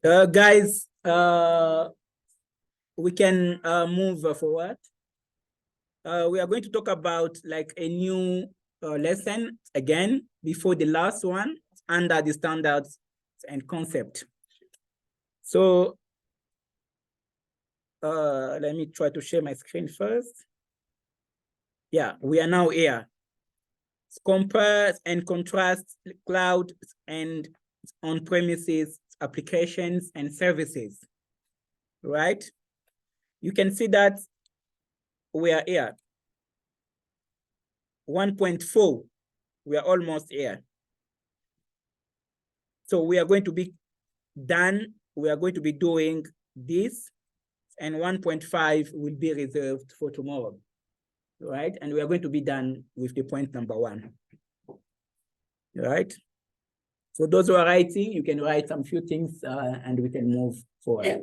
Guys, we can move forward. We are going to talk about like a new lesson again before the last one under the standards and concept. So let me try to share my screen first. Yeah, we are now here. Compare and contrast cloud and on-premises applications and services, right? You can see that we are here. 1.4, we are almost here. So we are going to be done. We are going to be doing this, and 1.5 will be reserved for tomorrow, right? And we are going to be done with the point number 1, right? For those who are writing, you can write some few things and we can move forward.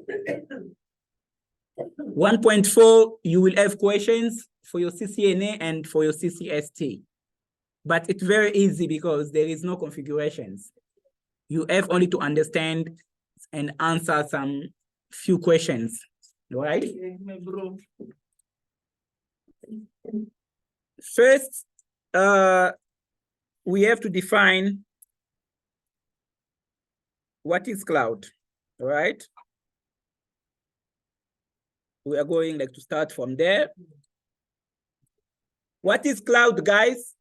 1.4, you will have questions for your CCNA and for your CCST. But it's very easy because there is no configurations. You have only to understand and answer some few questions, right? First, we have to define what is cloud, right? We are going like to start from there. What is cloud, guys?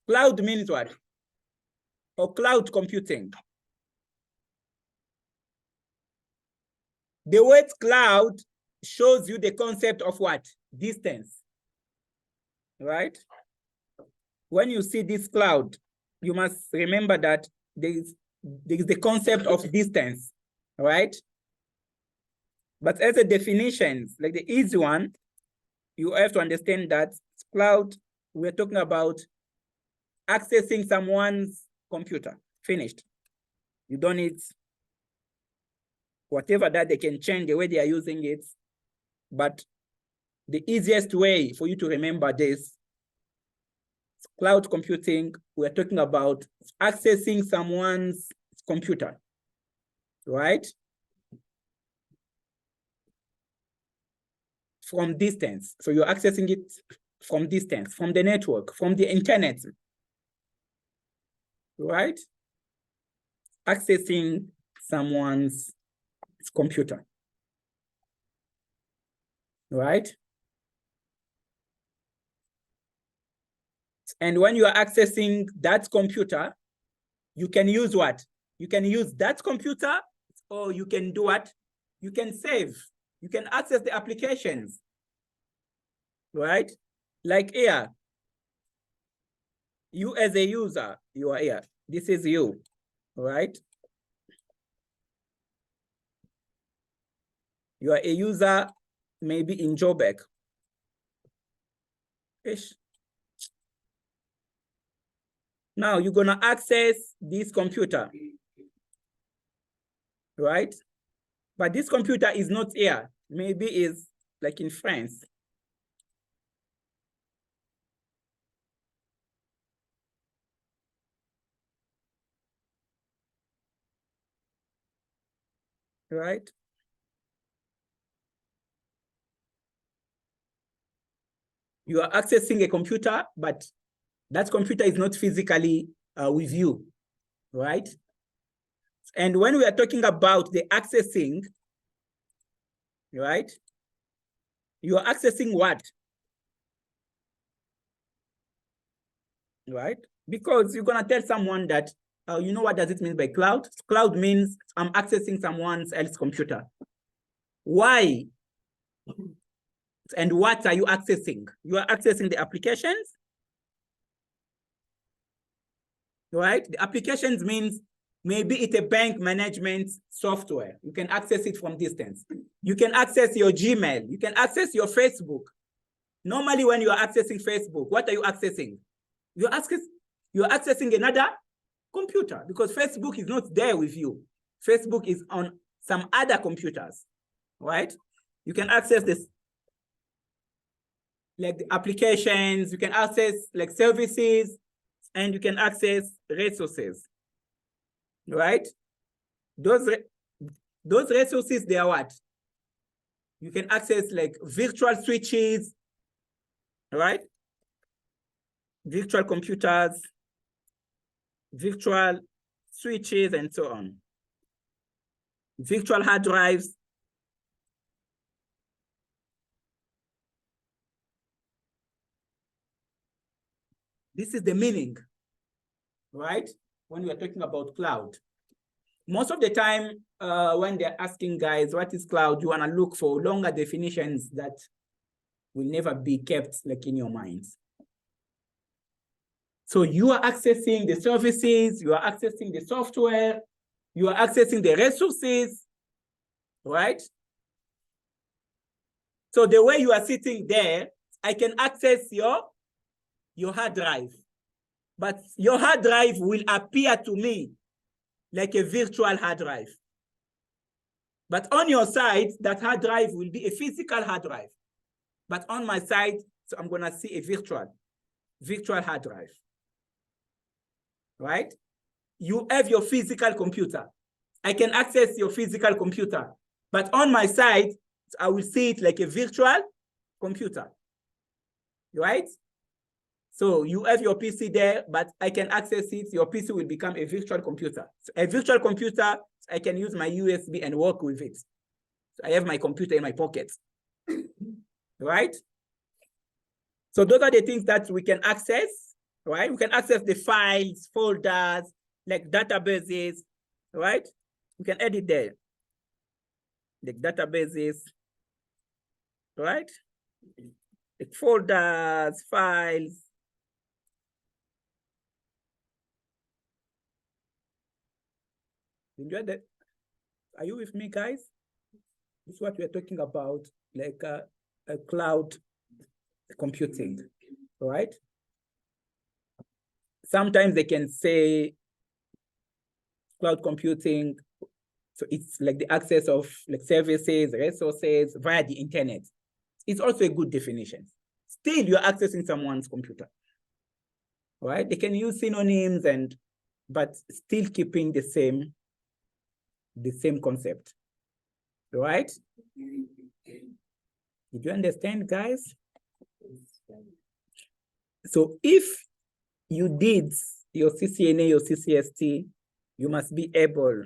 Cloud means what? Or cloud computing. The word cloud shows you the concept of what? Distance, right? When you see this cloud, you must remember that there is the concept of distance, right? But as a definition, like the easy one, you have to understand that cloud, we're talking about accessing someone's computer, finished. You don't need whatever that they can change the way they are using it. But the easiest way for you to remember this, cloud computing, we're talking about accessing someone's computer, right? From distance. So you're accessing it from distance, from the network, from the internet, right? Accessing someone's computer, right? And when you are accessing that computer, you can use what? You can use that computer, or you can do what? You can save. You can access the applications, right? Like here, you as a user, you are here. This is you, right? You are a user, maybe in Joburg. Now you're gonna access this computer, right? But this computer is not here. Maybe is like in France. Right? You are accessing a computer, but that computer is not physically with you, right? And when we are talking about the accessing, right? You are accessing what? Right? Because you're gonna tell someone that, you know what does it mean by cloud? Cloud means I'm accessing someone else's computer. Why? And what are you accessing? You are accessing the applications, right? The applications means maybe it's a bank management software. You can access it from distance. You can access your Gmail. You can access your Facebook. Normally, when you are accessing Facebook, what are you accessing? You're accessing another computer, because Facebook is not there with you. Facebook is on some other computers, right? You can access this, like the applications, you can access like services, and you can access resources, right? Those resources, they are what? You can access like virtual switches, right? Virtual computers, virtual switches, and so on. Virtual hard drives. This is the meaning, right? When we are talking about cloud. Most of the time, when they're asking guys, what is cloud? You want to look for longer definitions that will never be kept like in your minds. So you are accessing the services, you are accessing the software, you are accessing the resources, right? So the way you are sitting there, I can access your hard drive, but your hard drive will appear to me like a virtual hard drive. But on your side, that hard drive will be a physical hard drive. But on my side, so I'm gonna see a virtual hard drive, right? You have your physical computer. I can access your physical computer, but on my side, I will see it like a virtual computer, right? So you have your PC there, but I can access it. Your PC will become a virtual computer. So a virtual computer, I can use my USB and work with it. So I have my computer in my pocket, right? So those are the things that we can access, right? We can access the files, folders, like databases, right? We can edit there, the databases, right? Like folders, files. Enjoy that. Are you with me, guys? This is what we're talking about, like a cloud computing, right? Sometimes they can say cloud computing, so it's like the access of like services, resources via the internet. It's also a good definition. Still, you're accessing someone's computer, right? They can use synonyms but still keeping the same concept, right? Did you understand, guys? So if you did your CCNA, your CCST, you must be able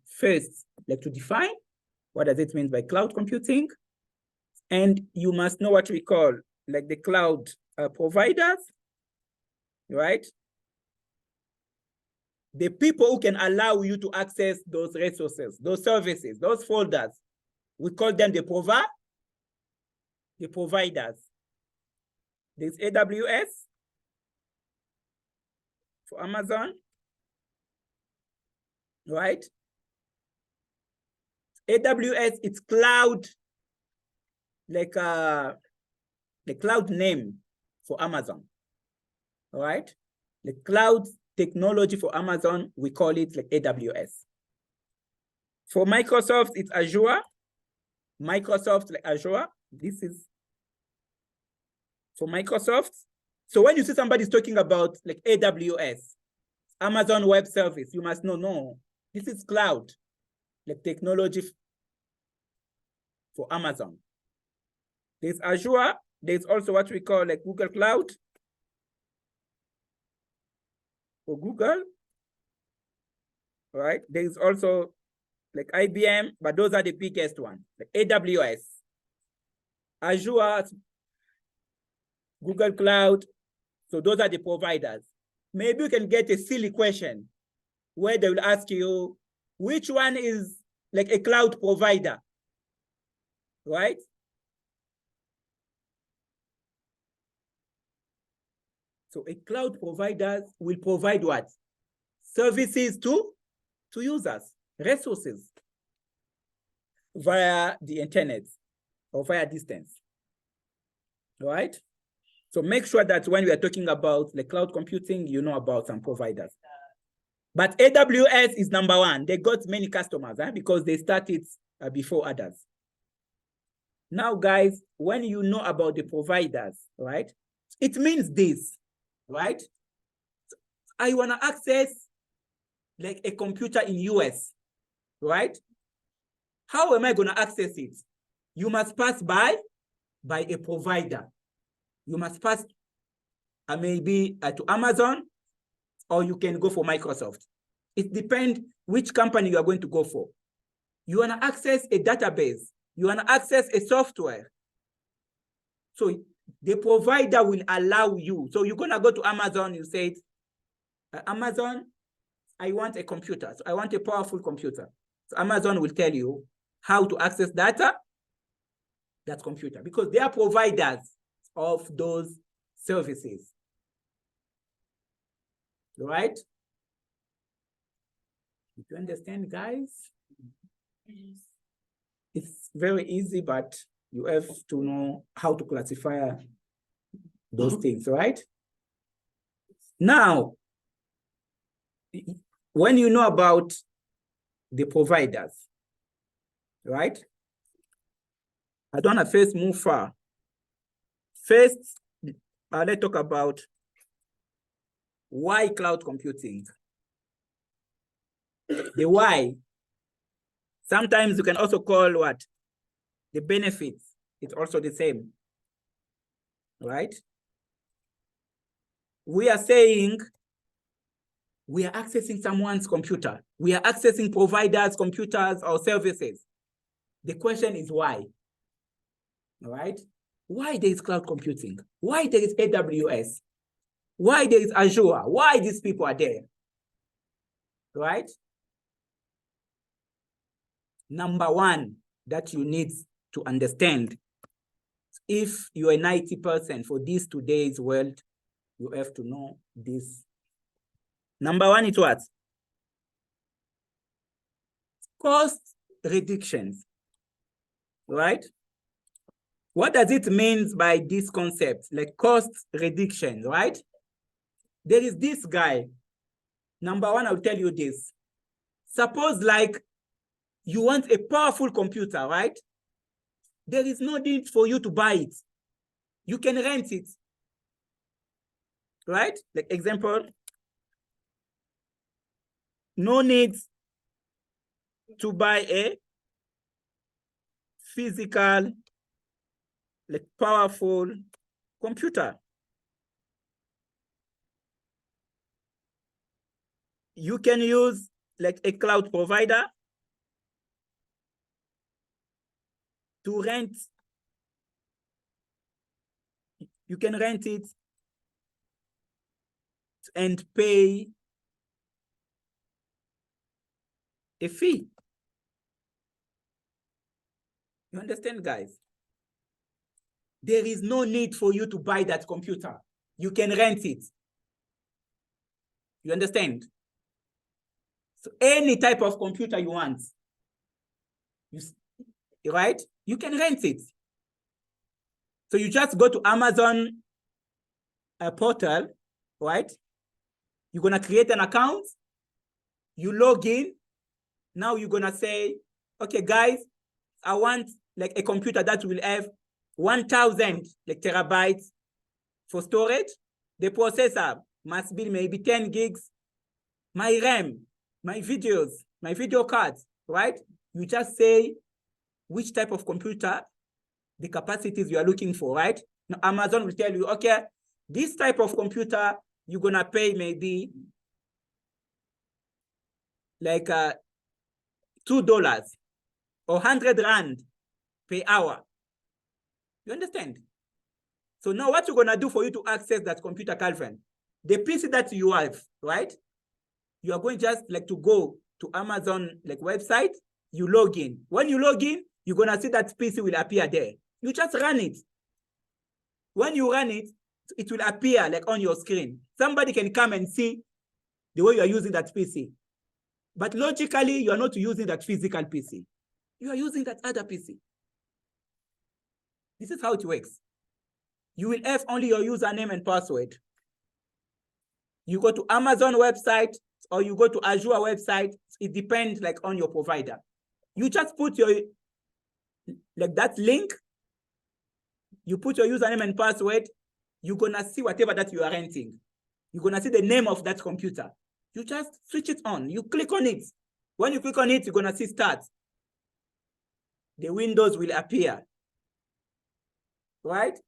first like to define what does it mean by cloud computing, and you must know what we call like the cloud providers, right? The people who can allow you to access those resources, those services, those folders, we call them the providers. There's AWS for Amazon, right? AWS, it's cloud, like the cloud name for Amazon, all right? The cloud technology for Amazon, we call it like AWS. For Microsoft, it's Azure. Microsoft, like Azure, this is for Microsoft. So when you see somebody's talking about like AWS, Amazon Web Service, you must know, no, this is cloud, like technology for Amazon. There's Azure, there's also what we call like Google Cloud for Google, right? There's also like IBM, but those are the biggest ones, like AWS, Azure, Google Cloud. So those are the providers. Maybe you can get a silly question where they will ask you, which one is like a cloud provider, right? So a cloud provider will provide what? Services to users, resources via the internet or via distance, right? So make sure that when we are talking about the cloud computing, you know about some providers. But AWS is number one. They got many customers because they started before others. Now, guys, when you know about the providers, right, it means this, right? I want to access like a computer in US, right? How am I going to access it? You must pass by a provider. You must pass maybe to Amazon, or you can go for Microsoft. It depends which company you are going to go for. You want to access a database. You want to access a software. So the provider will allow you. So you're going to go to Amazon, you say, Amazon, I want a computer. So I want a powerful computer. So Amazon will tell you how to access data, that computer, because they are providers of those services. Right? You understand, guys? Yes. It's very easy, but you have to know how to classify those things, right? Now, when you know about the providers, right? I don't want to first move far. First, let's talk about why cloud computing. The why. Sometimes you can also call what? The benefits. It's also the same, right? We are saying we are accessing someone's computer. We are accessing providers' computers or services. The question is why, all right? Why there is cloud computing? Why there is AWS? Why there is Azure? Why these people are there, right? Number one that you need to understand, if you're an IT person for this today's world, you have to know this. Number one is what? Cost reductions, right? What does it mean by this concept, like cost reduction, right? There is this guy. Number one, I'll tell you this. Suppose like you want a powerful computer, right? There is no need for you to buy it. You can rent it, right? Like example, no need to buy a physical, like powerful computer. You can use like a cloud provider to rent. You can rent it and pay a fee. You understand, guys? There is no need for you to buy that computer. You can rent it. You understand? So any type of computer you want, right? You can rent it. So you just go to Amazon portal, right? You're gonna create an account, you log in. Now you're gonna say, okay, guys, I want like a computer that will have 1,000 like terabytes for storage. The processor must be maybe 10 gigs. My RAM, my videos, my video cards, right? You just say which type of computer, the capacities you are looking for, right? Now Amazon will tell you, okay, this type of computer, you're gonna pay maybe like $2 or 100 Rand per hour. You understand? So now what you're gonna do for you to access that computer, Calvin, the PC that you have, right? You are going just like to go to Amazon like website, you log in. When you log in, you're gonna see that PC will appear there. You just run it. When you run it, it will appear like on your screen. Somebody can come and see the way you are using that PC. But logically, you are not using that physical PC. You are using that other PC. This is how it works. You will have only your username and password. You go to Amazon website or you go to Azure website. It depends like on your provider. You just put your, like that link, you put your username and password, you're gonna see whatever that you are renting. You're gonna see the name of that computer. You just switch it on. You click on it. When you click on it, you're gonna see start. The windows will appear, right?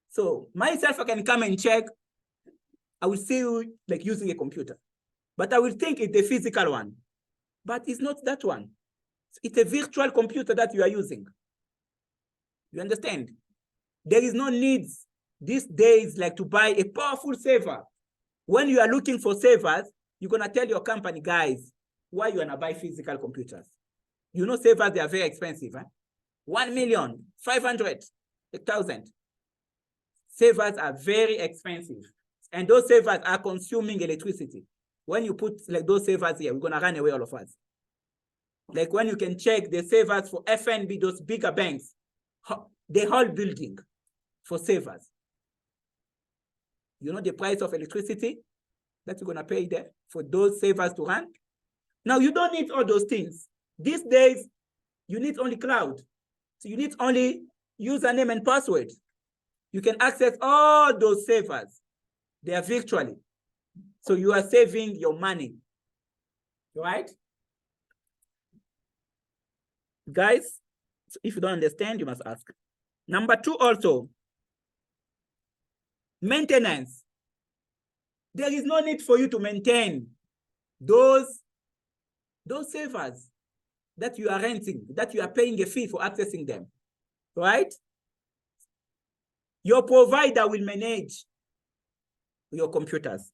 So myself, I can come and check. I will see you like using a computer, but I will think it's the physical one, but it's not that one. It's a virtual computer that you are using. You understand? There is no need these days like to buy a powerful server. When you are looking for servers, you're gonna tell your company, guys, why you wanna buy physical computers? You know servers, they are very expensive, huh? 1,500,000. Servers are very expensive. And those servers are consuming electricity. When you put like those servers here, we're gonna run away all of us. Like when you can check the servers for FNB, those bigger banks, the whole building for servers. You know the price of electricity that you're gonna pay there for those servers to run? Now you don't need all those things. These days, you need only cloud. So you need only username and password. You can access all those servers. They are virtually. So you are saving your money, right? Guys, if you don't understand, you must ask. Number 2 also, maintenance. There is no need for you to maintain those servers that you are renting, that you are paying a fee for accessing them, right? Your provider will manage your computers.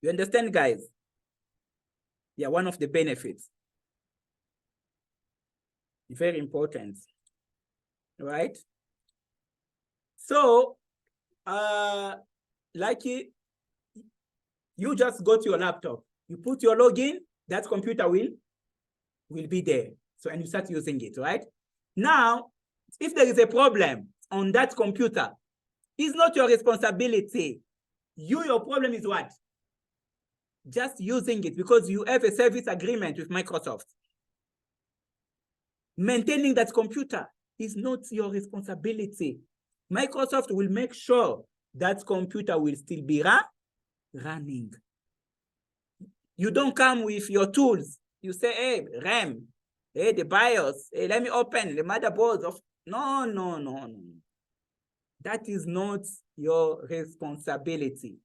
You understand, guys? Yeah, one of the benefits. Very important, right? So, like you just go to your laptop, you put your login, that computer will be there. So, and you start using it, right? Now, if there is a problem on that computer, it's not your responsibility. Your problem is what? Just using it because you have a service agreement with Microsoft. Maintaining that computer is not your responsibility. Microsoft will make sure that computer will still be running. You don't come with your tools. You say, hey, RAM, hey, the BIOS, hey, let me open the motherboard of. No. That is not your responsibility.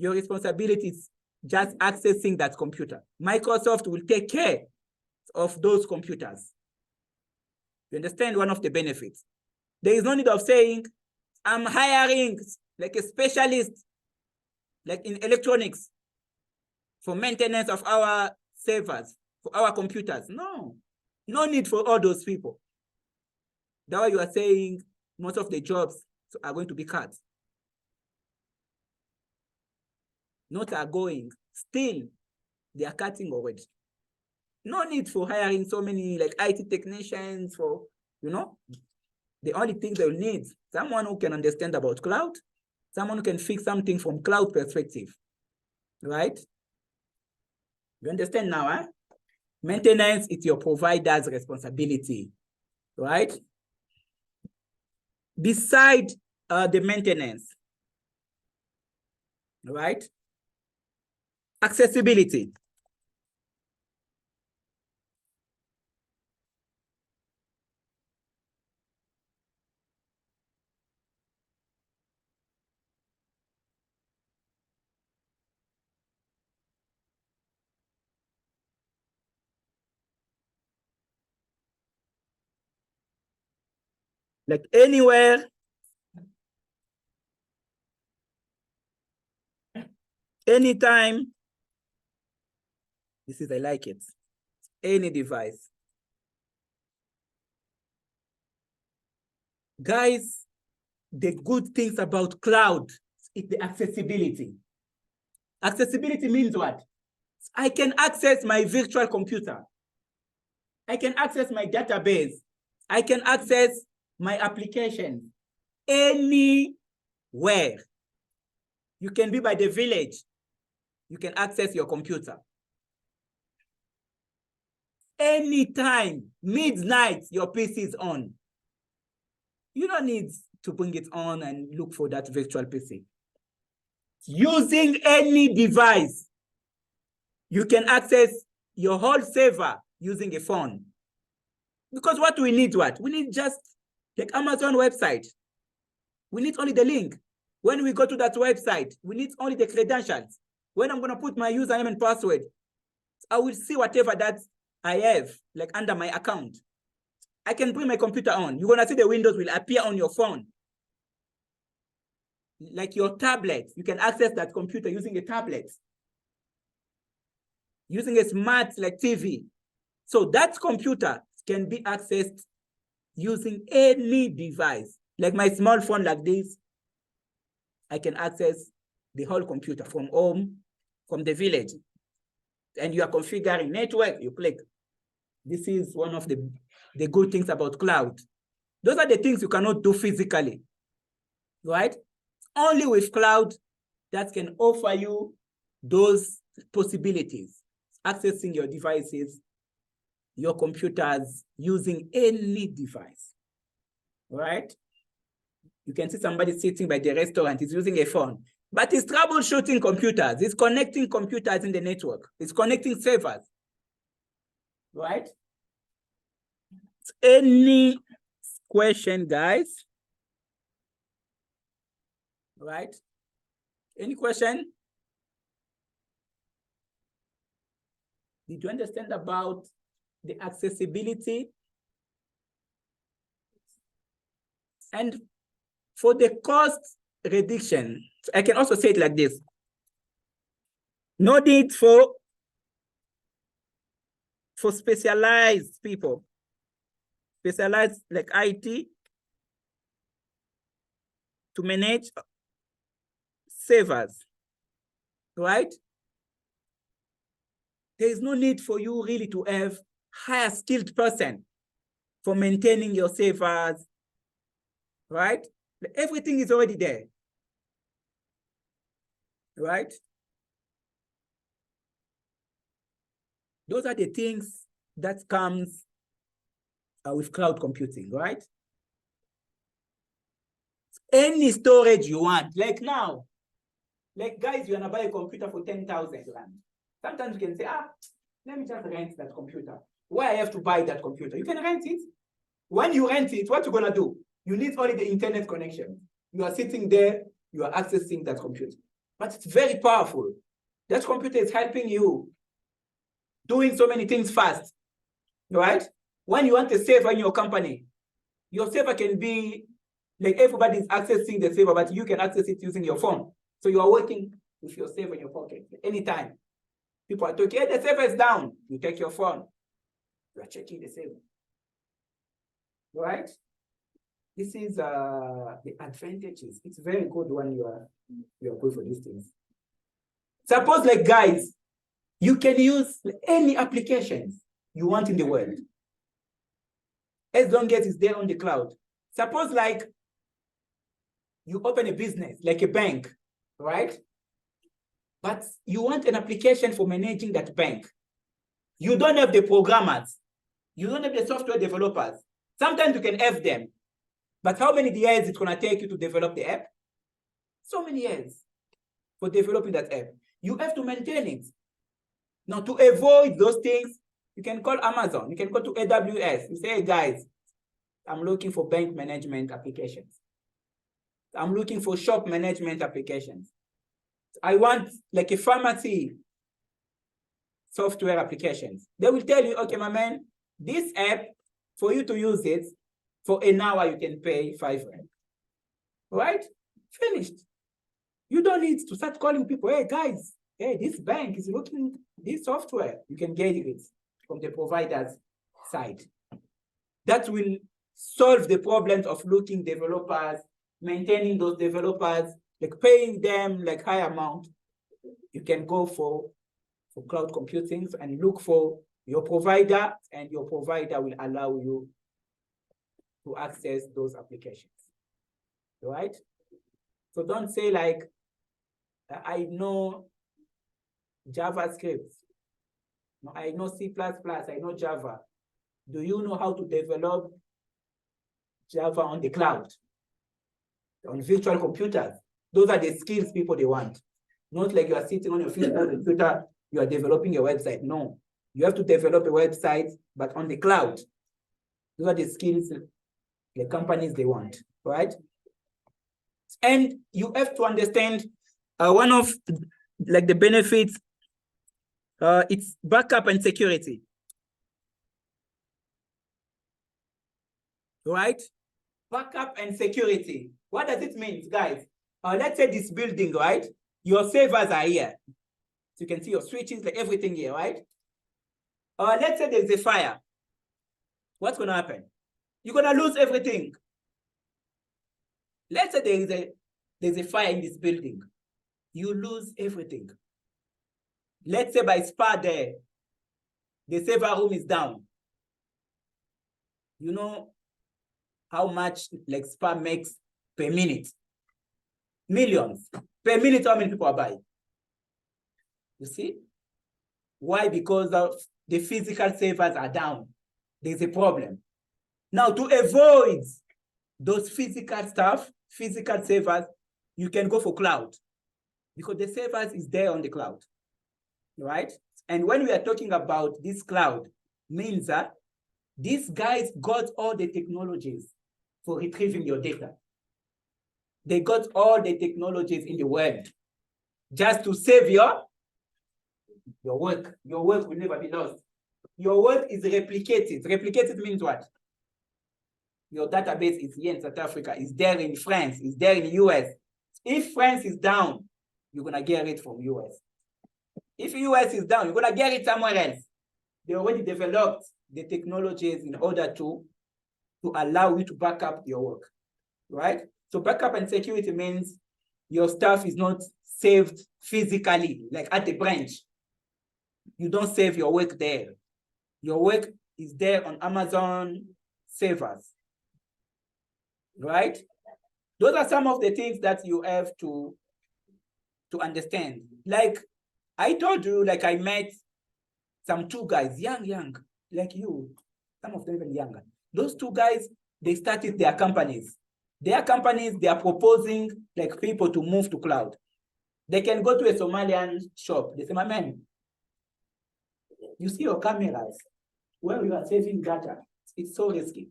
Your responsibility is just accessing that computer. Microsoft will take care of those computers. You understand one of the benefits? There is no need of saying, I'm hiring like a specialist, like in electronics, for maintenance of our servers, for our computers. No need for all those people. That's why you are saying most of the jobs are going to be cut. Not are going, still, they are cutting already. No need for hiring so many like IT technicians for, you know, the only thing they'll need, someone who can understand about cloud, someone who can fix something from cloud perspective, right? You understand now, huh? Maintenance is your provider's responsibility, right? Beside the maintenance, right? Accessibility. Like anywhere, anytime. This is, I like it. Any device. Guys, the good things about cloud is the accessibility. Accessibility means what? I can access my virtual computer. I can access my database. I can access my application anywhere. You can be by the village. you can access your computer. Anytime, midnight, your PC is on. You don't need to bring it on and look for that virtual PC. Using any device, you can access your whole server using a phone. Because what we need, we need just like Amazon website. We need only the link. When we go to that website, we need only the credentials. When I'm going to put my username and password, I will see whatever that I have, like under my account. I can bring my computer on. You're going to see the windows will appear on your phone. Like your tablet, you can access that computer using a tablet. Using a smart like TV. So that computer can be accessed using any device. Like my small phone like this, I can access the whole computer from home, from the village. And you are configuring network, you click. This is one of the good things about cloud. Those are the things you cannot do physically, right? Only with cloud that can offer you those possibilities, accessing your devices, your computers, using any device, right? You can see somebody sitting by the restaurant, he's using a phone, but he's troubleshooting computers. He's connecting computers in the network. He's connecting servers, right? Any question, guys? Right? Any question? Did you understand about the accessibility? And for the cost reduction, I can also say it like this. No need for specialized people, specialized like IT to manage servers, right? There is no need for you really to have higher skilled person for maintaining your servers, right? Everything is already there, right? Those are the things that comes with cloud computing, right? Any storage you want, like now, like guys, you're gonna buy a computer for 10,000 rand. Sometimes you can say, let me just rent that computer. Why I have to buy that computer? You can rent it. When you rent it, what you're gonna do? You need only the internet connection. You are sitting there, you are accessing that computer. But it's very powerful. That computer is helping you doing so many things fast, right? When you want a server in your company, your server can be, like everybody's accessing the server, but you can access it using your phone. So you are working with your server in your pocket anytime. People are talking, hey, the server is down. You take your phone. You are checking the server. Right? This is the advantages. It's very good when you are good for these things. Suppose, like guys, you can use any applications you want in the world, as long as it's there on the cloud. Suppose like you open a business, like a bank, right? But you want an application for managing that bank. You don't have the programmers. You don't have the software developers. Sometimes you can have them. But how many years it's going to take you to develop the app? So many years for developing that app. You have to maintain it. Now, to avoid those things, you can call Amazon. You can go to AWS. You say, hey, guys, I'm looking for bank management applications. I'm looking for shop management applications. I want like a pharmacy software applications. They will tell you, okay, my man, this app, for you to use it, for an hour, you can pay 5 rand. Right? Finished. You don't need to start calling people, hey, guys, hey, this bank is looking this software. You can get it from the provider's side. That will solve the problems of looking developers, maintaining those developers, like paying them like high amount. You can go for cloud computing and look for your provider, and your provider will allow you to access those applications, right? So don't say like, I know JavaScript. I know C++, I know Java. Do you know how to develop Java on the cloud? On virtual computers? Those are the skills people they want. Not like you are sitting on your physical computer, you are developing a website. No, you have to develop a website, but on the cloud. Those are the skills the companies they want, right? And you have to understand one of like the benefits, it's backup and security, right? Backup and security. What does it mean, guys? Let's say this building, right? Your servers are here. So you can see your switches, like everything here, right? Let's say there's a fire. What's going to happen? You're going to lose everything. Let's say there's a fire in this building. You lose everything. Let's say by SPA there, the server room is down. You know how much like SPA makes per minute? Millions. Per minute, how many people are buying? You see? Why? Because of the physical servers are down. There's a problem. Now, to avoid those physical stuff, physical servers, you can go for cloud because the servers is there on the cloud, right? And when we are talking about this cloud, means that these guys got all the technologies for retrieving your data. They got all the technologies in the world just to save your work. Your work will never be lost. Your work is replicated. Replicated means what? Your database is here in South Africa, is there in France, is there in the US. If France is down, you're gonna get it from US. If US is down, you're gonna get it somewhere else. They already developed the technologies in order to allow you to back up your work, right? So backup and security means your stuff is not saved physically, like at the branch. You don't save your work there. Your work is there on Amazon servers, right? Those are some of the things that you have to understand. Like I told you, like I met some two guys, young, like you, some of them even younger. Those two guys, they started their companies. Their companies, they are proposing like people to move to cloud. They can go to a Somalian shop. They say, my man, you see your cameras, where you are saving data, it's so risky.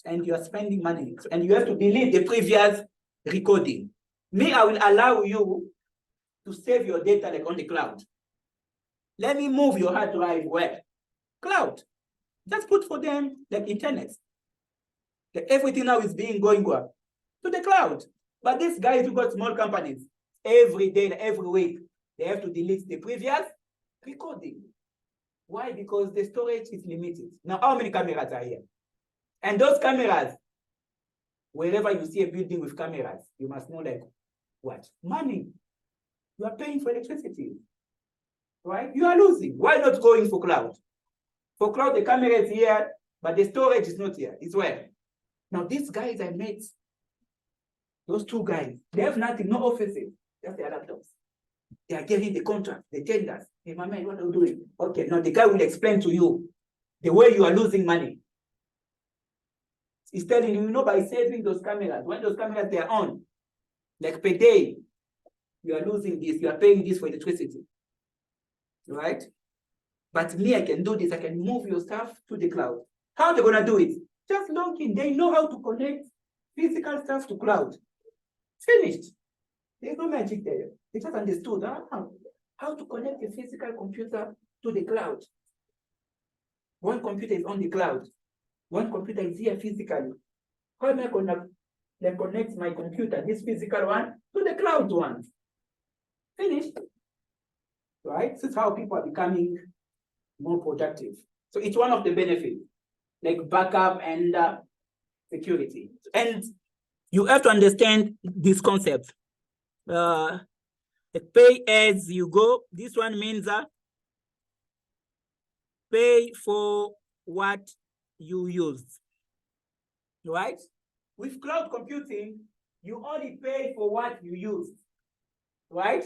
And you are spending money. And you have to delete the previous recording. Me, I will allow you to save your data like on the cloud. Let me move your hard drive where? Cloud. Just put for them like internet. Like everything now is being going where? To the cloud. But these guys who got small companies, every day, every week, they have to delete the previous recording. Why? Because the storage is limited. Now, how many cameras are here? And those cameras, wherever you see a building with cameras, you must know like what? Money. You are paying for electricity, right? You are losing. Why not going for cloud? For cloud, the camera is here, but the storage is not here. It's where? Now, these guys I met, those two guys, they have nothing, no offices, just their laptops. They are getting the contract, the tenders. Hey, my man, what are you doing? Okay, now the guy will explain to you the way you are losing money. He's telling you, you know, by saving those cameras, when those cameras they are on, like per day, you are losing this, you are paying this for electricity, right? But me, I can do this, I can move your stuff to the cloud. How are they gonna do it? Just log in, they know how to connect physical stuff to cloud. Finished. There's no magic there. They just understood how to connect a physical computer to the cloud. One computer is on the cloud. One computer is here physically. How am I going to connect my computer, this physical one, to the cloud one? Finished. Right? This is how people are becoming more productive. So it's one of the benefits, like backup and security. And you have to understand this concept. Pay as you go. This one means pay for what you use, right? With cloud computing, you only pay for what you use, right?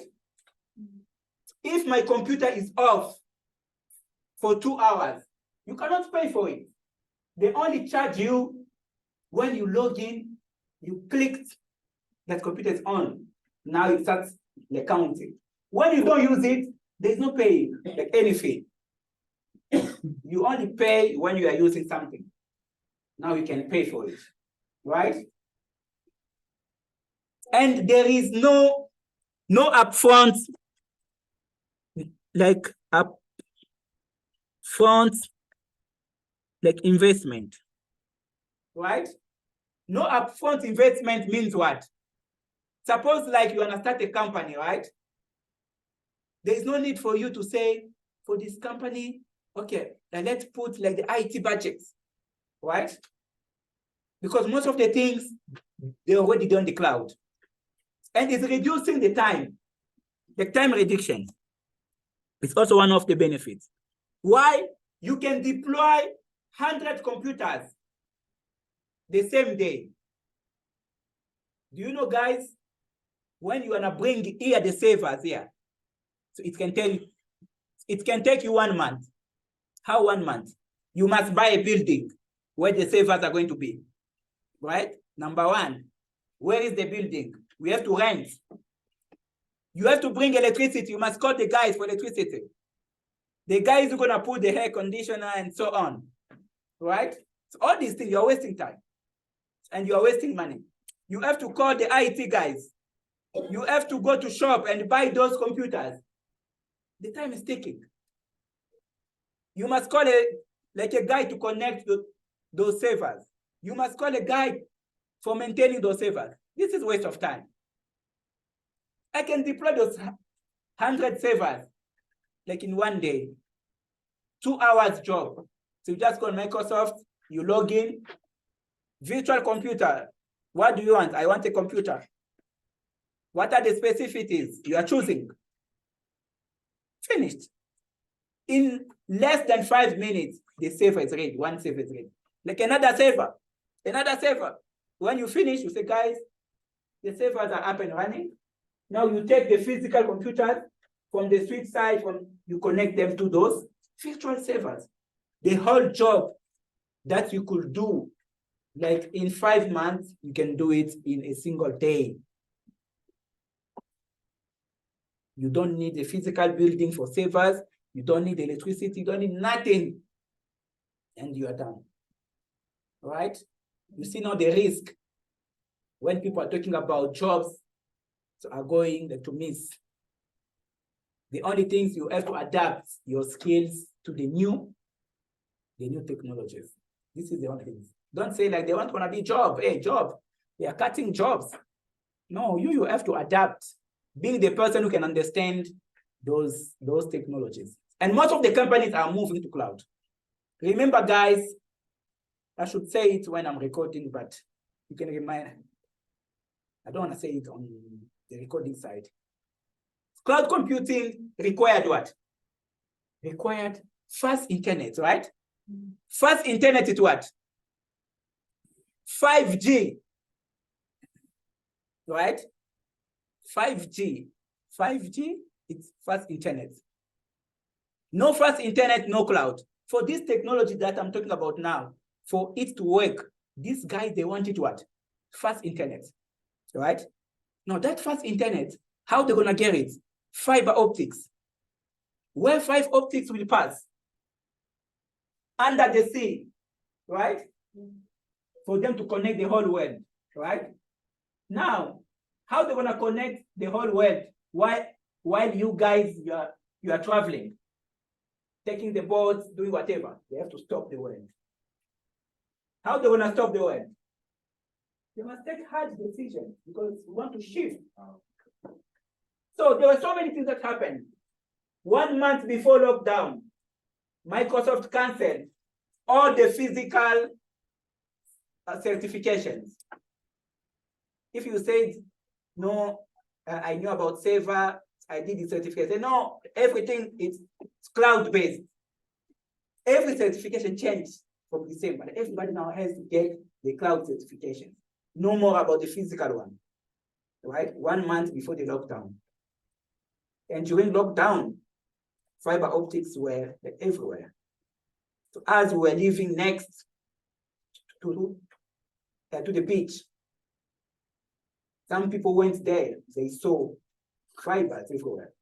If my computer is off for 2 hours, you cannot pay for it. They only charge you when you log in, you clicked, that computer is on. Now it starts the counting. When you don't use it, there's no pay, like any fee. You only pay when you are using something. Now you can pay for it, right? And there is no upfront, like upfront, like investment, right? No upfront investment means what? Suppose like you want to start a company, right? There is no need for you to say, for this company, okay, now let's put like the IT budgets, right? Because most of the things, they're already done in the cloud. And it's reducing the time reduction. It's also one of the benefits. Why? You can deploy 100 computers the same day. Do you know, guys, when you wanna bring here the servers here, so it can take you 1 month. How 1 month? You must buy a building where the servers are going to be, right? Number one, where is the building? We have to rent. You have to bring electricity. You must call the guys for electricity. The guys are gonna put the air conditioner and so on, right? So all these things, you're wasting time and you're wasting money. You have to call the IT guys. You have to go to shop and buy those computers. The time is ticking. You must call a guy to connect those servers. You must call a guy for maintaining those servers. This is a waste of time. I can deploy those 100 servers like in 1 day, 2 hours job. So you just go on Microsoft, you log in, virtual computer. What do you want? I want a computer. What are the specificities you are choosing? Finished. In less than 5 minutes, the server is ready. One server is ready. Like another server. When you finish, you say, guys, the servers are up and running. Now you take the physical computers from the switch side, you connect them to those virtual servers. The whole job that you could do like in 5 months, you can do it in a single day. You don't need a physical building for servers. You don't need electricity. You don't need nothing. And you are done. All right? You see now the risk when people are talking about jobs are going to miss. The only things you have to adapt your skills to the new technologies. This is the only thing. Don't say like they want to be job. Hey, job. They are cutting jobs. No, you have to adapt. Being the person who can understand those technologies. And most of the companies are moving to cloud. Remember, guys, I should say it when I'm recording, but you can remind. I don't want to say it on the recording side. Cloud computing required what? Required fast internet, right? Fast internet is what? 5G, right? 5G, it's fast internet. No fast internet, no cloud. For this technology that I'm talking about now, for it to work, these guys, they want it what? Fast internet, right? Now that fast internet, how they're gonna get it? Fiber optics. Where fiber optics will pass? Under the sea, right? For them to connect the whole world, right? Now, how they're gonna connect the whole world while you guys you are traveling, taking the boats, doing whatever? They have to stop the world. How they're gonna stop the world? They must take hard decisions because we want to shift. So there were so many things that happened. 1 month before lockdown, Microsoft canceled all the physical certifications. If you said, no, I knew about server, I did the certification. No, everything is cloud-based. Every certification changed from the same, but everybody now has to get the cloud certification. No more about the physical one, right? 1 month before the lockdown. And during lockdown, fiber optics were everywhere. So as we were living next to the beach, some people went there, they saw fibers everywhere.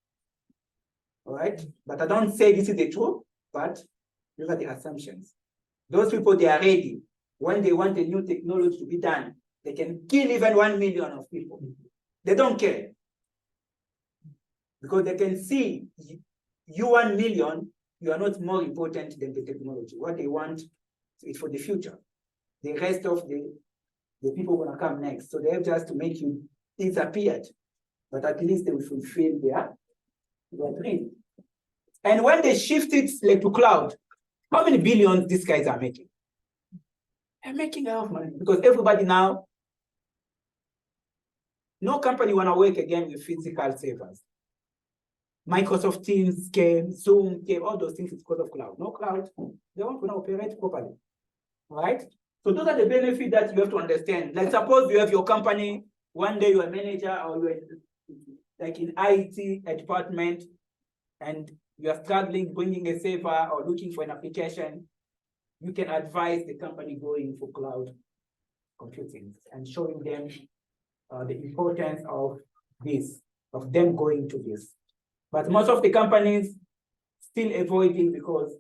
All right, but I don't say this is the truth, but look at the assumptions. Those people, they are ready. When they want a new technology to be done, they can kill even 1 million of people. They don't care. Because they can see you 1 million, you are not more important than the technology. What they want is for the future. The rest of the people gonna come next. So they have just to make you disappear. But at least they will fulfill their dream. And when they shift it like to cloud, how many billions these guys are making? They're making a lot of money because everybody now, no company wanna work again with physical servers. Microsoft Teams came, Zoom came, all those things is because of cloud. No cloud, they won't operate properly, right? So those are the benefits that you have to understand. Like suppose you have your company, one day you're a manager or you're like in IT department and you're struggling bringing a server or looking for an application, you can advise the company going for cloud computing and showing them the importance of this, of them going to this. But most of the companies still avoiding because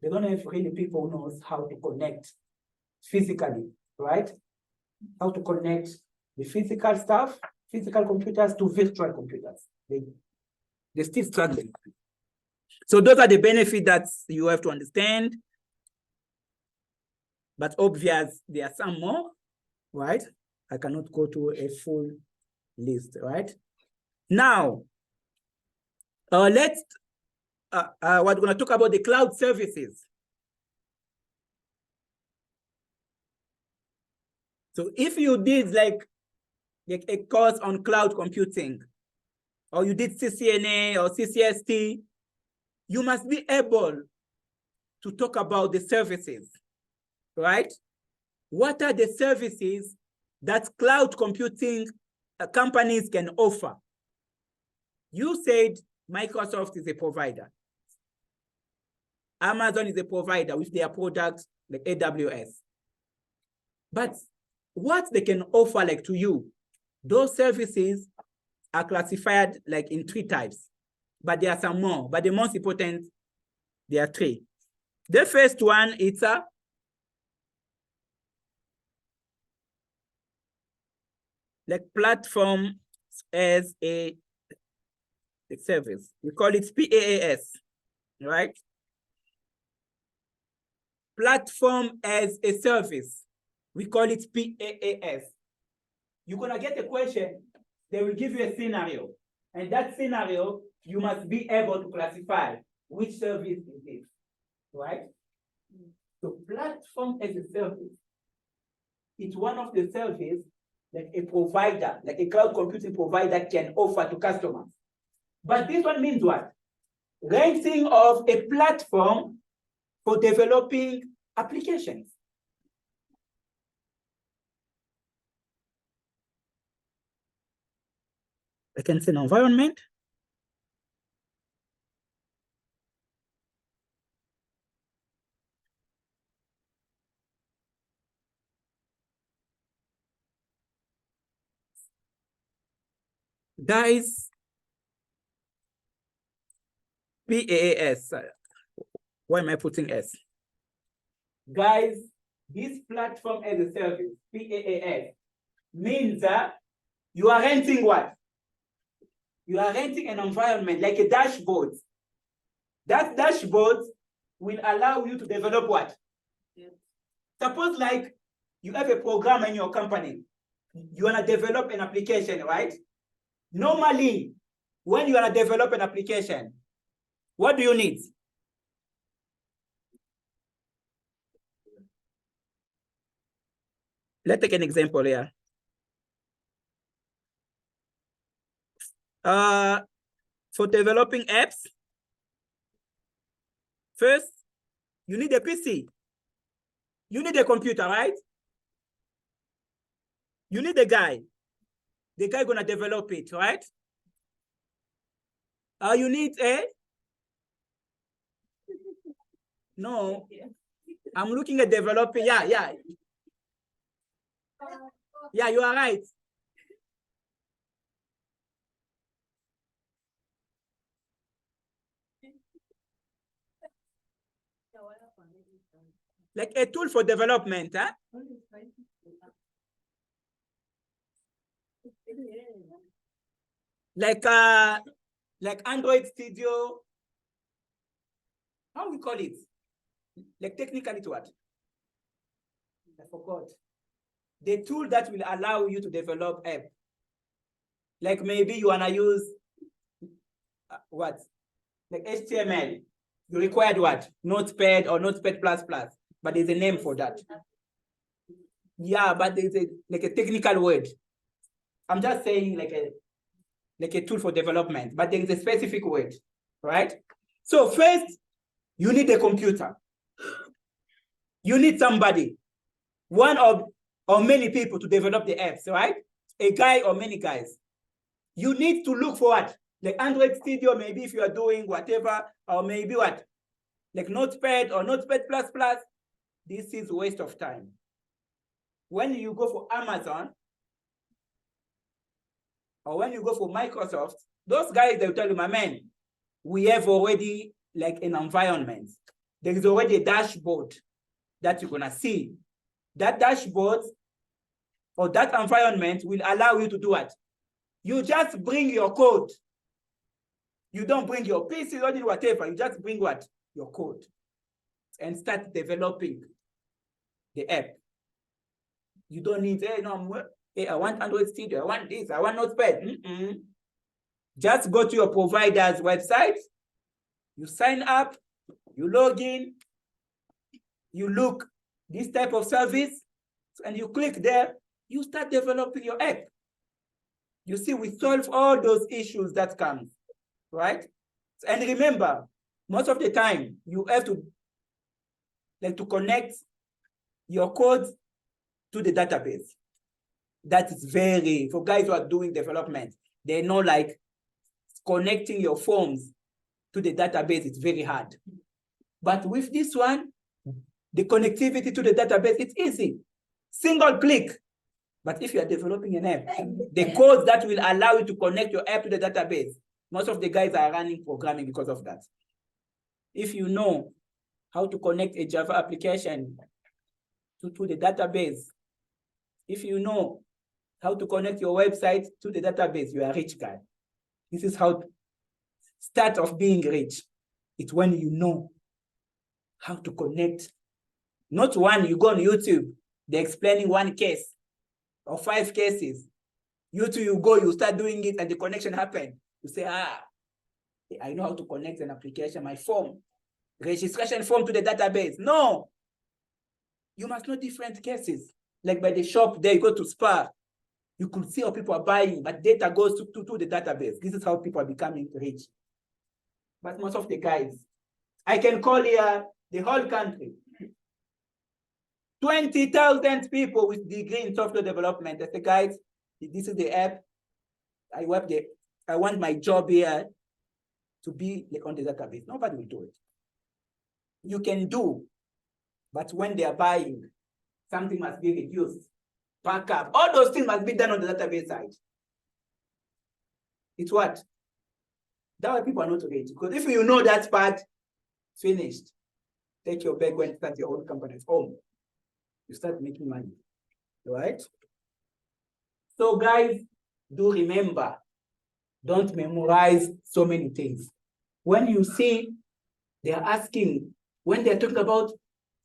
they don't have really people who knows how to connect physically, right? How to connect the physical stuff, physical computers to virtual computers. They're still struggling. So those are the benefits that you have to understand. But obvious, there are some more, right? I cannot go to a full list, right? Now, we're going to talk about the cloud services. So if you did like a course on cloud computing, or you did CCNA or CCST, you must be able to talk about the services, right? What are the services that cloud computing companies can offer? You said Microsoft is a provider. Amazon is a provider with their products like AWS. But what they can offer like to you, those services are classified like in 3 types, but there are some more, but the most important, there are 3. The first one, it's a like platform as a service. We call it PaaS, right? Platform as a service. We call it PaaS. You're gonna get a question, they will give you a scenario. And that scenario, you must be able to classify which service is this, right? So platform as a service, it's one of the services that a provider, like a cloud computing provider can offer to customers. But this one means what? Renting of a platform for developing applications. I can say an environment. Guys, PaaS. Why am I putting S? Guys, this platform as a service, PaaS, means that you are renting what? You are renting an environment like a dashboard. That dashboard will allow you to develop what? Yeah. Suppose like you have a program in your company. You want to develop an application, right? Normally, when you want to develop an application, what do you need? Let's take an example here. For developing apps, first, you need a PC. You need a computer, right? You need a guy. The guy gonna develop it, right? You need a? No, I'm looking at developing. Yeah, yeah. Yeah, you are right. Like a tool for development, huh? Like Android Studio. How we call it? Like technically to what? I forgot. The tool that will allow you to develop app. Like maybe you wanna use what? Like HTML. You required what? Notepad or Notepad++. But there's a name for that. Yeah, but there's like a technical word. I'm just saying like a tool for development, but there is a specific word, right? So first, you need a computer. You need somebody, one or many people to develop the apps, right? A guy or many guys. You need to look for what? Like Android Studio, maybe if you are doing whatever, or maybe what? Like Notepad or Notepad++, this is a waste of time. When you go for Amazon, or when you go for Microsoft, those guys, they'll tell you, my man, we have already like an environment. There is already a dashboard that you're gonna see. That dashboard or that environment will allow you to do what? You just bring your code. You don't bring your PC or whatever. You just bring what? Your code and start developing the app. You don't need, hey, no, hey, I want Android Studio. I want this. I want Notepad. Just go to your provider's website. You sign up. You log in. You look this type of service, and you click there. You start developing your app. You see, we solve all those issues that come, right? And remember, most of the time, you have to connect your code to the database. That is very, for guys who are doing development, they know like connecting your forms to the database is very hard. But with this one, the connectivity to the database, it's easy. Single click. But if you are developing an app, the code that will allow you to connect your app to the database, most of the guys are running programming because of that. If you know how to connect a Java application to the database, if you know how to connect your website to the database, you are a rich guy. This is how start of being rich. It's when you know how to connect. Not one, you go on YouTube, they're explaining one case or 5 cases. You two, you go, you start doing it, and the connection happen. You say, I know how to connect an application, my form, registration form to the database. No, you must know different cases. Like by the shop there, you go to Spa, you could see how people are buying, but data goes to the database. This is how people are becoming rich. But most of the guys, I can call here the whole country, 20,000 people with degree in software development. I say, guys, this is the app. I want my job here to be on the database. Nobody will do it. You can do, but when they are buying, something must be reduced, backup. All those things must be done on the database side. It's what? That's why people are not rich. Because if you know that part, finished. Take your bag and start your own company at home. You start making money, right? So guys, do remember, don't memorize so many things. When you see, they're asking, when they're talking about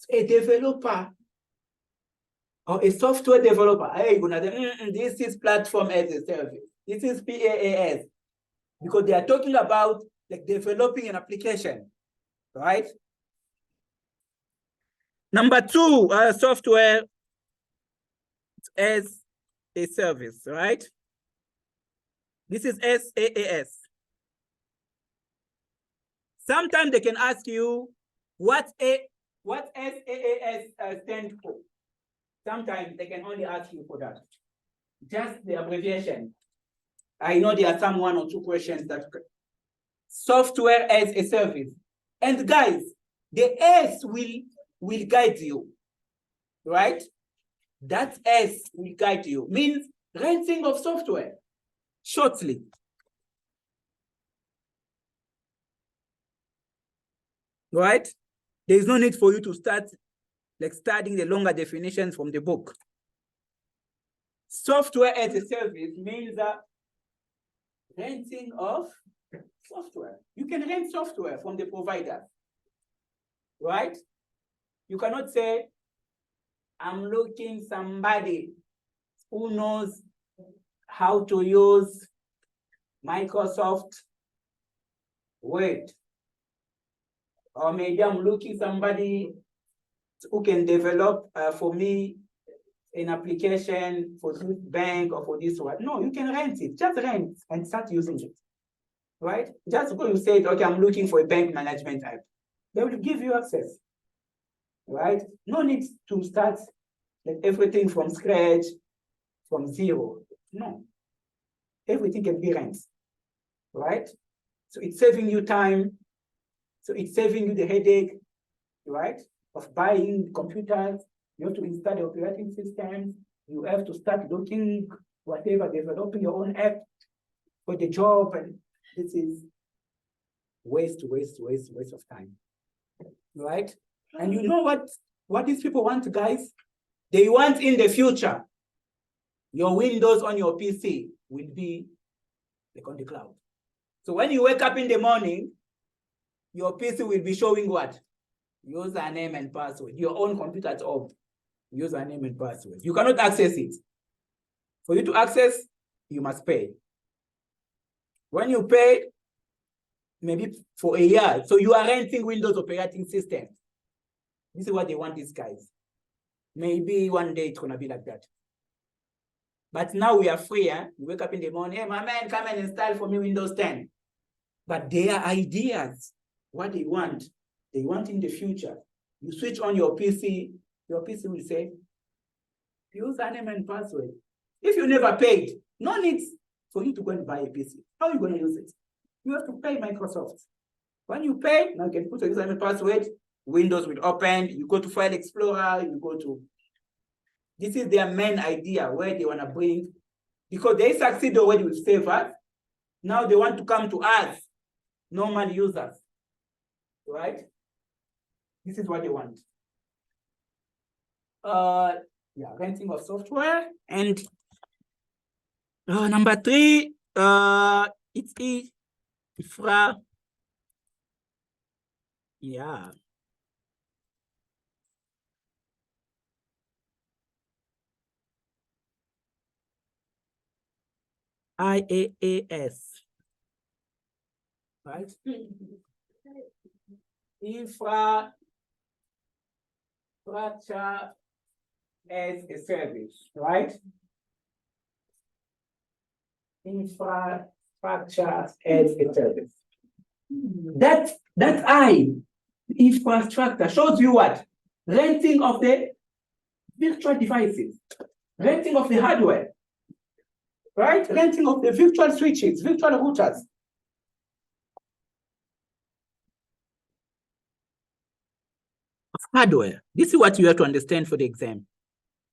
a developer or a software developer, hey, this is platform as a service. This is PaaS. Because they are talking about like developing an application, right? Number 2, software as a service, right? This is SaaS. Sometimes they can ask you what SaaS stands for. Sometimes they can only ask you for that. Just the abbreviation. I know there are some 1 or 2 questions that software as a service. And guys, the S will guide you, right? That S will guide you, means renting of software, shortly. Right? There is no need for you to start like studying the longer definitions from the book. Software as a service means renting of software. You can rent software from the provider, right? You cannot say, I'm looking somebody who knows how to use Microsoft Word. Or maybe I'm looking somebody who can develop for me an application for this bank or for this one. No, you can rent it. Just rent and start using it, right? Just go, you say, okay, I'm looking for a bank management app. They will give you access, right? No need to start like everything from scratch, from zero. No, everything can be rent, right? So it's saving you time. So it's saving you the headache, right, of buying computers. You have to install the operating system. You have to start looking, whatever, developing your own app for the job. And this is waste of time, right? And you know what these people want, guys? They want in the future, your Windows on your PC will be like on the cloud. So when you wake up in the morning, your PC will be showing what? Username and password. Your own computer at home. Username and password. You cannot access it. For you to access, you must pay. When you pay, maybe for a year, so you are renting Windows operating system. This is what they want, these guys. Maybe one day it's gonna be like that. But now we are free, eh? You wake up in the morning, hey, my man, come and install for me Windows 10. But their ideas, what they want in the future. You switch on your PC will say, username and password. If you never paid, no need for you to go and buy a PC. How are you going to use it? You have to pay Microsoft. When you pay, now you can put your username and password, Windows will open, you go to File Explorer, you go to... This is their main idea, where they want to bring, because they succeed already with servers. Now they want to come to us, normal users, right? This is what they want. Yeah, renting of software. And number 3, it's infra. Yeah. IaaS. Right? Infrastructure as a service, right? Infrastructure as a service. That infrastructure shows you what? Renting of the virtual devices, renting of the hardware, right? Renting of the virtual switches, virtual routers. Hardware. This is what you have to understand for the exam.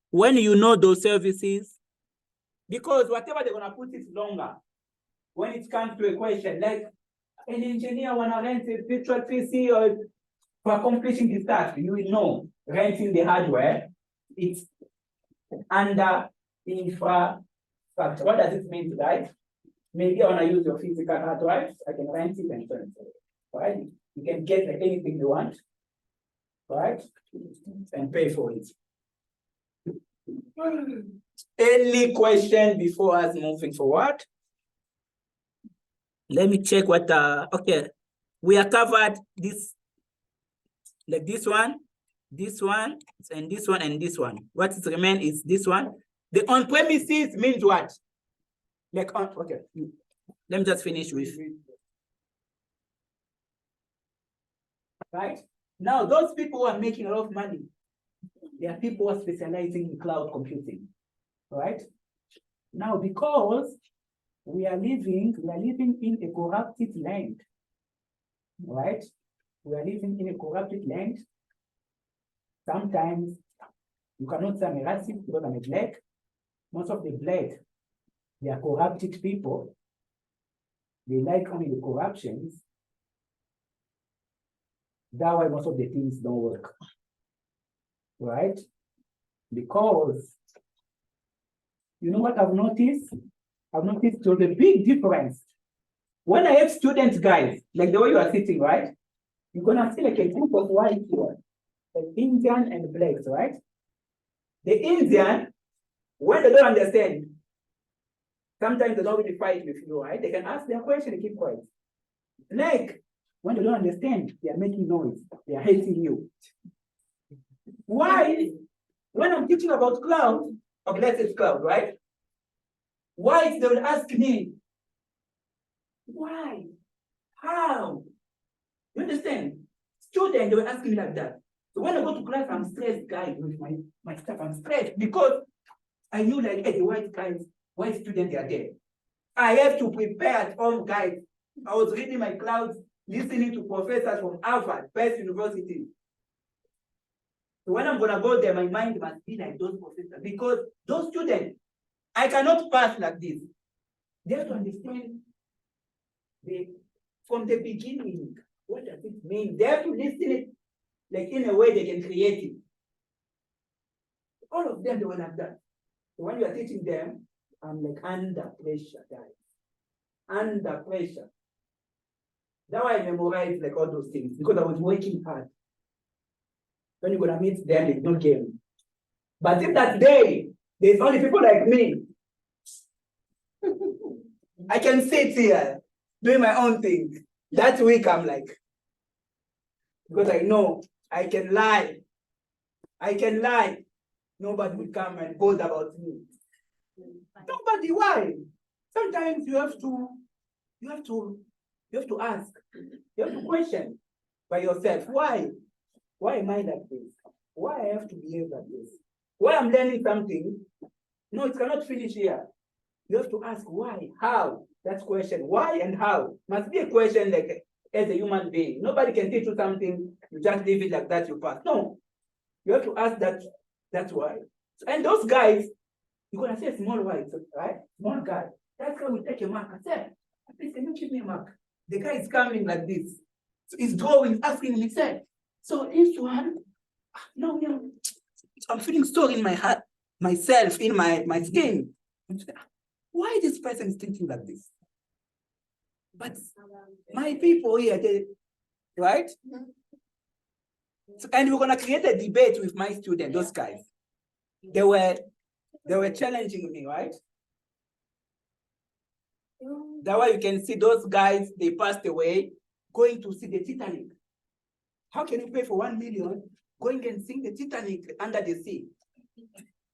When you know those services, because whatever they're gonna put it longer, when it comes to a question, like an engineer wanna rent a virtual PC or for accomplishing this task, you will know renting the hardware, it's under infrastructure. What does it mean, guys? Maybe I wanna use your physical hard drive, I can rent it and turn it, right? You can get anything you want, right? And pay for it. Any question before us moving forward? Let me check what, okay. We have covered this, like this one, and this one, and this one. What is remain is this one. The on-premises means what? Like on, okay. Let me just finish with. Right? Now, those people who are making a lot of money, they are people who are specializing in cloud computing, right? Now, because we are living in a corrupted land, right? We are living in a corrupted land. Sometimes you cannot say I'm a racist because I'm a black. Most of the black, they are corrupted people. They like only the corruptions. That's why most of the things don't work, right? Because, you know what I've noticed? I've noticed there's a big difference. When I have students, guys, like the way you are sitting, right? You're gonna see like a group of white here, like Indian and blacks, right? The Indian, when they don't understand, sometimes they don't really fight with you, right? They can ask their question and keep quiet. Black, when they don't understand, they are making noise. They are hating you. Why? When I'm teaching about cloud, or let's say cloud, right? Why they will ask me, why? How? You understand? Students, they will ask me like that. So when I go to class, I'm stressed, guys, with my stuff. I'm stressed because I knew like, hey, the white guys, white students, they are there. I have to prepare at home, guys. I was reading my clouds, listening to professors from Harvard, best university. So when I'm gonna go there, my mind must be like those professors because those students, I cannot pass like this. They have to understand from the beginning, what does it mean? They have to listen it like in a way they can create it. All of them, they will have that. So when you are teaching them, I'm like under pressure, guys. Under pressure. That's why I memorized like all those things, because I was working hard. When you're gonna meet them, it's no game. But if that day there's only people like me, I can sit here doing my own thing. That week I'm like, because I know I can lie. I can lie. Nobody will come and boast about me. Nobody, why? Sometimes you have to ask. You have to question by yourself. Why? Why am I like this? Why I have to behave like this? Why I'm learning something? No, it cannot finish here. You have to ask why, how. That's question. Why and how must be a question like as a human being. Nobody can teach you something, you just leave it like that, you pass. No. You have to ask that. That's why. And those guys, you're gonna say small white, right? Small guy. That guy will take a mark and say, please, can you give me a mark? The guy is coming like this. So he's drawing, asking me, say, so this one, no, I'm feeling so in my heart, myself, in my skin. Why this person is thinking like this? But my people here, they, right? So, and we're gonna create a debate with my students, those guys. They were challenging me, right? That way you can see those guys, they passed away, going to see the Titanic. How can you pay for 1 million, going and seeing the Titanic under the sea?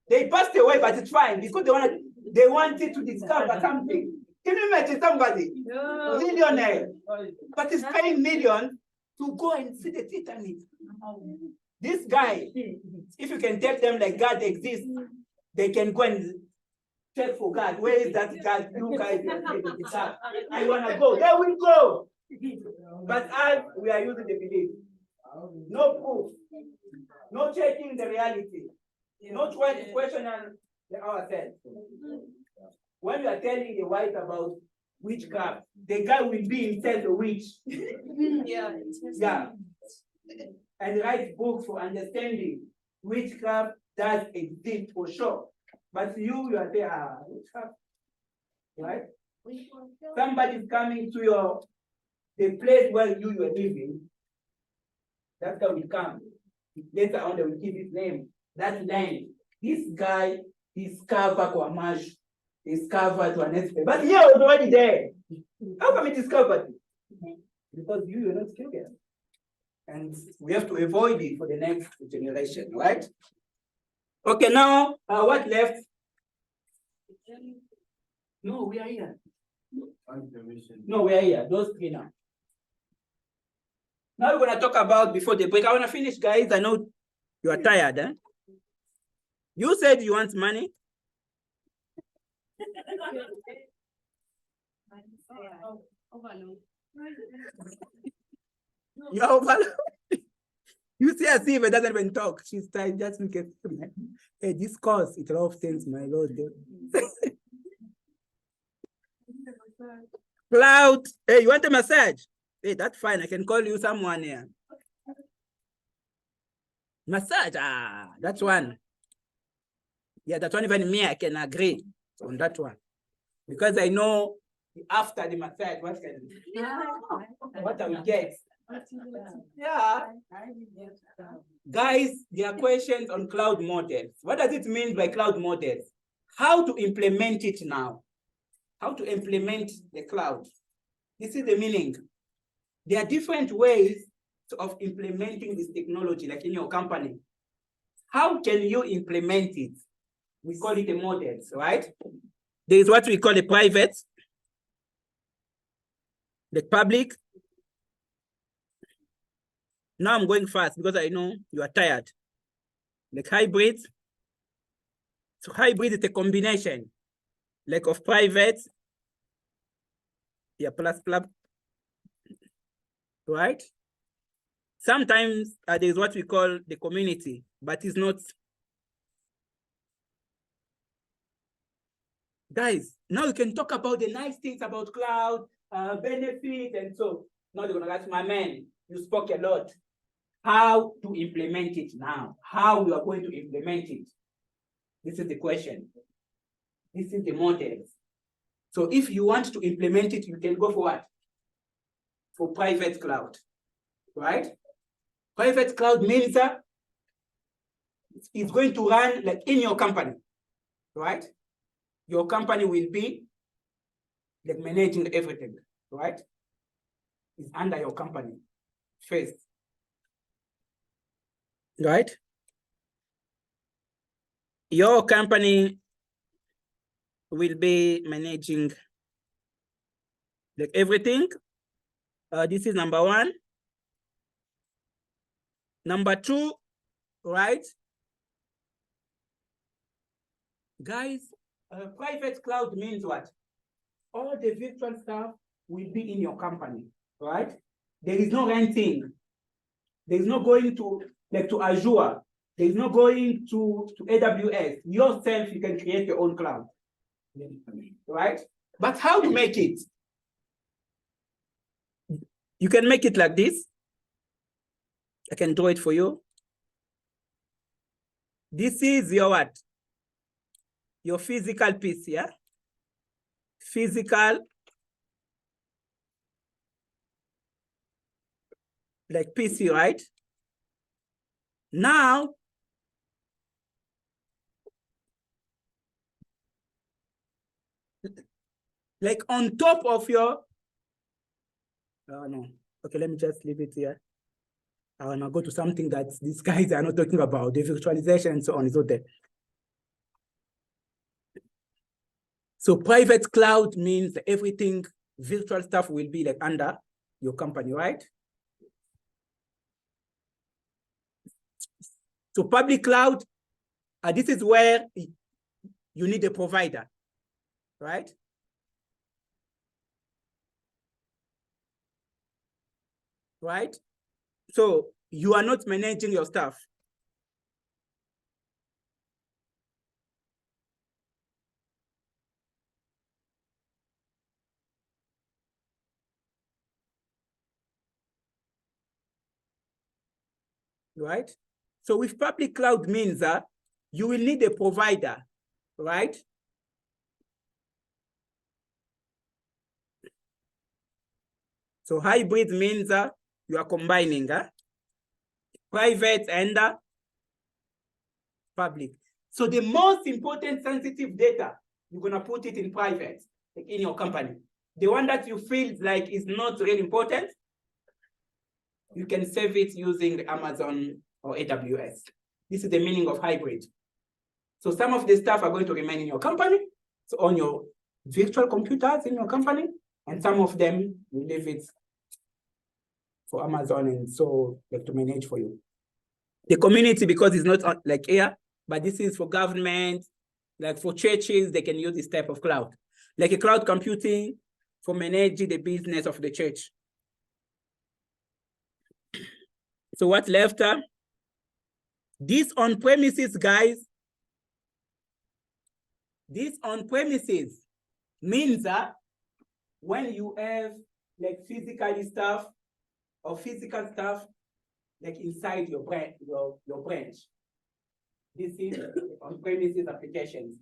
They passed away, but it's fine because they wanted to discover something. Can you imagine somebody, millionaire, but is paying millions to go and see the Titanic? This guy, if you can tell them like God exists, they can go and check for God. Where is that God? You guys, I want to go. There we go. But we are using the belief. No proof. No checking the reality. No trying to question ourselves. When you are telling the white about witchcraft, the guy will be himself a witch. Yeah. And write books for understanding witchcraft does exist for sure. But you are there, witchcraft, right? Somebody's coming to the place where you are living. That guy will come. Later on, they will give his name. That land. This guy discovered Kwamash. Discovered to an expert. But he was already there. How come he discovered it? Because you are not curious. And we have to avoid it for the next generation, right? Okay, now what left? No, we are here. No, we are here. Those three now. Now we're going to talk about before the break. I want to finish, guys. I know you are tired. Eh? You said you want money. You're overloaded. You see as if it doesn't even talk. She's trying just look at me. Hey, this cause it all things, my Lord. Cloud. Hey, you want a massage? Hey, that's fine. I can call you someone here. Massage. Ah, that's one. Yeah, that one even me, I can agree on that one. Because I know after the massage, what I will get. Yeah. Guys, there are questions on cloud models. What does it mean by cloud models? How to implement it now? How to implement the cloud? This is the meaning. There are different ways of implementing this technology, like in your company. How can you implement it? We call it a models, right? There is what we call the private, the public. Now I'm going fast because I know you are tired. Like hybrid. So hybrid is a combination, like of private, yeah, plus, right? Sometimes there's what we call the community, but it's not. Guys, now you can talk about the nice things about cloud, benefit, and so. Now they're gonna ask, my man, you spoke a lot. How to implement it now? How we are going to implement it? This is the question. This is the models. So if you want to implement it, you can go for what? For private cloud, right? Private cloud means that it's going to run like in your company, right? Your company will be like managing everything, right? It's under your company first, right? Your company will be managing like everything. This is number one. Number two, right? Guys, private cloud means what? All the virtual stuff will be in your company, right? There is no renting. There is no going to like to Azure. There is no going to AWS. Yourself, you can create your own cloud, right? But how to make it? You can make it like this. I can draw it for you. This is your what? Your physical piece, yeah? Physical, like PC, right? Now, like on top of your, oh no, okay, let me just leave it here. I wanna go to something that these guys are not talking about, the virtualization and so on, is not there. So private cloud means everything virtual stuff will be like under your company, right? So public cloud, this is where you need a provider, right? Right? So you are not managing your stuff. Right? So with public cloud means that you will need a provider, right? So hybrid means you are combining private and public. So the most important sensitive data, you're gonna put it in private, like in your company. The one that you feel like is not really important, you can save it using Amazon or AWS. This is the meaning of hybrid. So some of the stuff are going to remain in your company, so on your virtual computers in your company, and some of them you leave it for Amazon and so like to manage for you. The community, because it's not like here, but this is for government, like for churches, they can use this type of cloud. Like a cloud computing for managing the business of the church. So what's left? This on-premises, guys, this on-premises means that when you have like physical stuff or physical stuff like inside your branch, this is on-premises applications.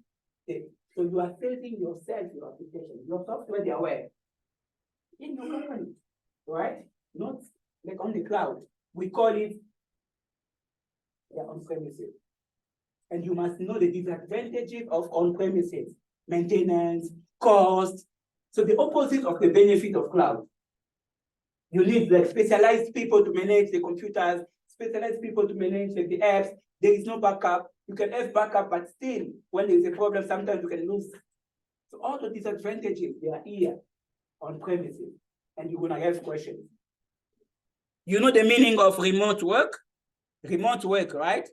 So you are saving yourself your application, your software, they are where? In your company, right? Not like on the cloud. We call it on-premises. And you must know the disadvantages of on-premises, maintenance, cost. So the opposite of the benefit of cloud. You need like specialized people to manage the computers, specialized people to manage like, the apps. There is no backup. You can have backup, but still, when there is a problem, sometimes you can lose. So all the disadvantages, they are here on premises, and you're gonna have questions. You know the meaning of remote work? Remote work, right?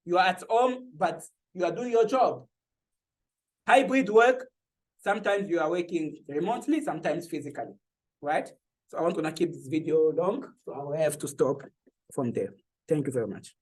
You are at home, but you are doing your job. Hybrid work, sometimes you are working remotely, sometimes physically, right? So I want to keep this video long, so I will have to stop from there. Thank you very much.